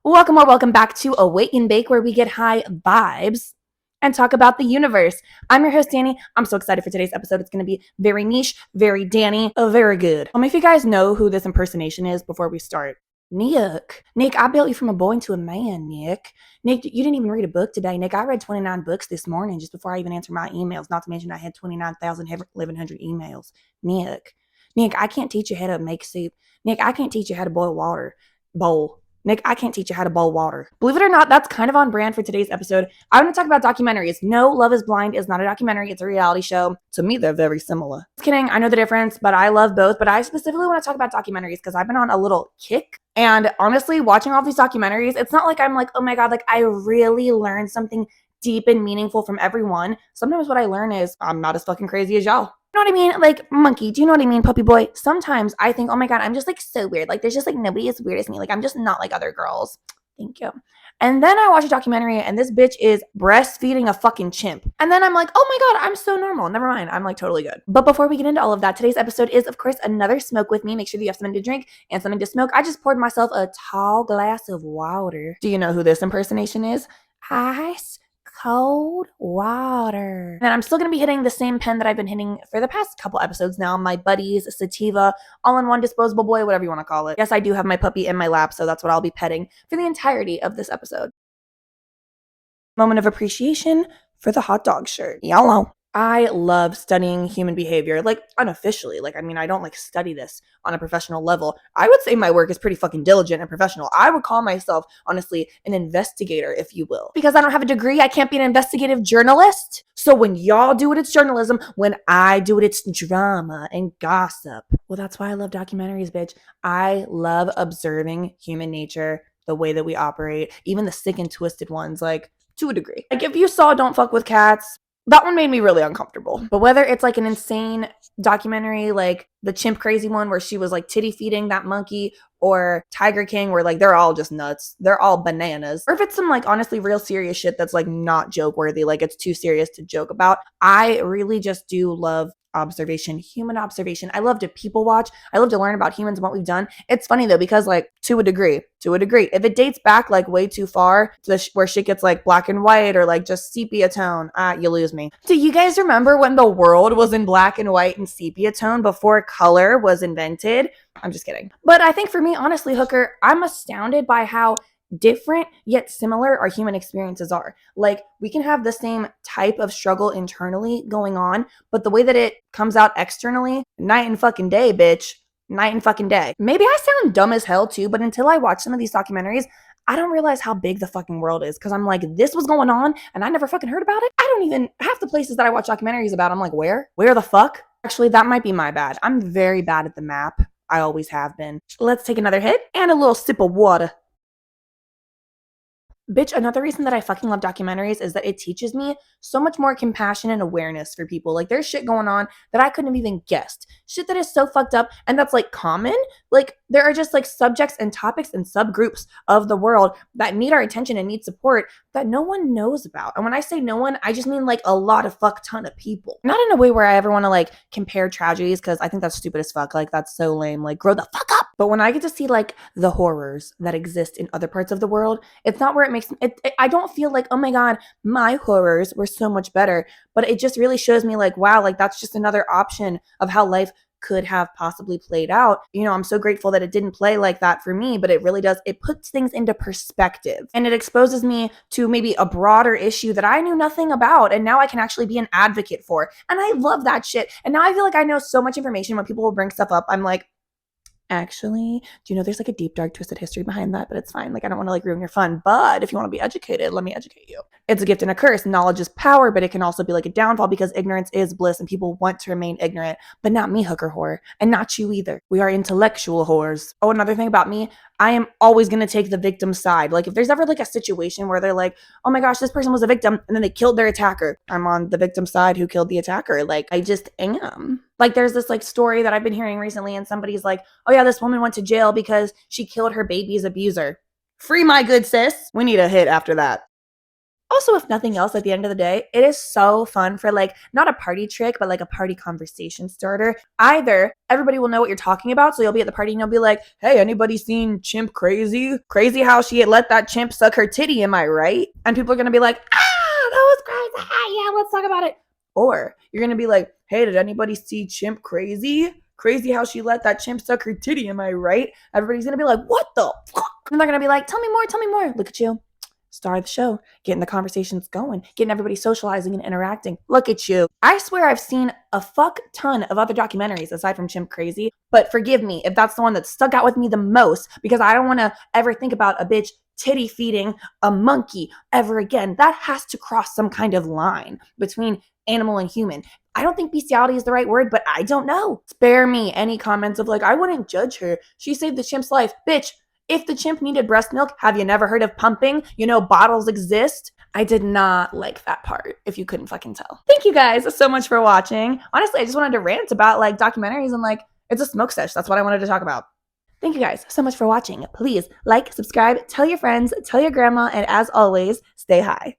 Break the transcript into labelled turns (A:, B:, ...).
A: Welcome or welcome back to Awake and Bake, where we get high vibes and talk about the universe. I'm your host, Danny. I'm so excited for today's episode. It's going to be very niche, very Danny, very good. If you guys know who this impersonation is before we start. Nick, I built you from a boy into a man, Nick. Nick, you didn't even read a book today, Nick. I read 29 books this morning just before I even answered my emails, not to mention I had 29,100 emails. Nick, I can't teach you how to make soup. Nick, I can't teach you how to boil. Nick, I can't teach you how to boil water. Believe it or not, that's kind of on brand for today's episode. I want to talk about documentaries. No, Love is Blind is not a documentary. It's a reality show. To me, they're very similar. Just kidding. I know the difference, but I love both. But I specifically want to talk about documentaries because I've been on a little kick. And honestly, watching all these documentaries, it's not like I'm like, oh my God, like I really learned something deep and meaningful from everyone. Sometimes what I learn is I'm not as fucking crazy as y'all. You know what I mean? Like, monkey, do you know what I mean, puppy boy? Sometimes I think, oh my God, I'm just like so weird. Like, there's just like nobody as weird as me. Like, I'm just not like other girls. Thank you. And then I watch a documentary and this bitch is breastfeeding a fucking chimp. And then I'm like, oh my God, I'm so normal. Never mind. I'm like totally good. But before we get into all of that, today's episode is, of course, another smoke with me. Make sure that you have something to drink and something to smoke. I just poured myself a tall glass of water. Do you know who this impersonation is? Ice cold water. And I'm still going to be hitting the same pen that I've been hitting for the past couple episodes now. My Buddies Sativa all-in-one disposable boy, whatever you want to call it. Yes, I do have my puppy in my lap, so that's what I'll be petting for the entirety of this episode. Moment of appreciation for the hot dog shirt. Yellow. I love studying human behavior, like unofficially. Like, I mean, I don't like study this on a professional level. I would say my work is pretty fucking diligent and professional. I would call myself, honestly, an investigator, if you will. Because I don't have a degree, I can't be an investigative journalist. So when y'all do it, it's journalism. When I do it, it's drama and gossip. Well, that's why I love documentaries, bitch. I love observing human nature, the way that we operate, even the sick and twisted ones, like to a degree. Like if you saw Don't Fuck with Cats, that one made me really uncomfortable. But whether it's like an insane documentary, like the chimp crazy one where she was like titty feeding that monkey, or Tiger King where like they're all just nuts. They're all bananas. Or if it's some like honestly real serious shit that's like not joke worthy, like it's too serious to joke about. I really just do love observation, human observation. I love to people watch. I love to learn about humans and what we've done. It's funny though, because like to a degree, if it dates back like way too far to where shit gets like black and white or like just sepia tone, you lose me. Do you guys remember when the world was in black and white and sepia tone before color was invented? I'm just kidding. But I think for me, honestly, Hooker, I'm astounded by how different yet similar our human experiences are. Like we can have the same type of struggle internally going on, but the way that it comes out externally, night and fucking day, bitch. Night and fucking day. Maybe I sound dumb as hell too, but until I watch some of these documentaries, I don't realize how big the fucking world is. Cause I'm like, this was going on and I never fucking heard about it. I don't even, half the places that I watch documentaries about, I'm like, where? Where the fuck? Actually, that might be my bad. I'm very bad at the map. I always have been. Let's take another hit and a little sip of water. Bitch, another reason that I fucking love documentaries is that it teaches me so much more compassion and awareness for people. Like there's shit going on that I couldn't have even guessed. Shit that is so fucked up and that's like common. Like there are just like subjects and topics and subgroups of the world that need our attention and need support that no one knows about. And when I say no one, I just mean like a lot of fuck ton of people. Not in a way where I ever want to like compare tragedies because I think that's stupid as fuck. Like that's so lame. Like grow the fuck up. But when I get to see like the horrors that exist in other parts of the world, it's not where it makes it, I don't feel like, oh my God, my horrors were so much better. But it just really shows me like, wow, like that's just another option of how life could have possibly played out. You know, I'm so grateful that it didn't play like that for me, but it really does. It puts things into perspective and it exposes me to maybe a broader issue that I knew nothing about. And now I can actually be an advocate for. And I love that shit. And now I feel like I know so much information when people will bring stuff up. I'm like, actually, do you know there's like a deep, dark, twisted history behind that? But it's fine. Like, I don't want to like ruin your fun. But if you want to be educated, let me educate you. It's a gift and a curse. Knowledge is power, but it can also be like a downfall because ignorance is bliss and people want to remain ignorant. But not me, hooker whore. And not you either. We are intellectual whores. Oh, another thing about me, I am always going to take the victim's side. Like if there's ever like a situation where they're like, oh my gosh, this person was a victim and then they killed their attacker. I'm on the victim's side who killed the attacker. Like I just am. Like there's this like story that I've been hearing recently and somebody's like, oh yeah, this woman went to jail because she killed her baby's abuser. Free my good sis. We need a hit after that. Also, if nothing else, at the end of the day, it is so fun for like not a party trick, but like a party conversation starter. Either everybody will know what you're talking about, so you'll be at the party and you'll be like, "Hey, anybody seen Chimp Crazy? Crazy how she had let that chimp suck her titty, am I right?" And people are gonna be like, "Ah, that was crazy. Ah, yeah, let's talk about it." Or you're gonna be like, "Hey, did anybody see Chimp Crazy? Crazy how she let that chimp suck her titty, am I right?" Everybody's gonna be like, "What the fuck?" And they're gonna be like, "Tell me more, tell me more." Look at you, star of the show, getting the conversations going, getting everybody socializing and interacting. Look at you. I swear I've seen a fuck ton of other documentaries aside from Chimp Crazy, but forgive me if that's the one that stuck out with me the most, because I don't want to ever think about a bitch titty feeding a monkey ever again. That has to cross some kind of line between animal and human. I don't think bestiality is the right word, but I don't know. Spare me any comments of like, I wouldn't judge her. She saved the chimp's life. Bitch, if the chimp needed breast milk, have you never heard of pumping? You know, bottles exist. I did not like that part, if you couldn't fucking tell. Thank you guys so much for watching. Honestly, I just wanted to rant about like documentaries and like, it's a smoke sesh. That's what I wanted to talk about. Thank you guys so much for watching. Please like, subscribe, tell your friends, tell your grandma, and as always, stay high.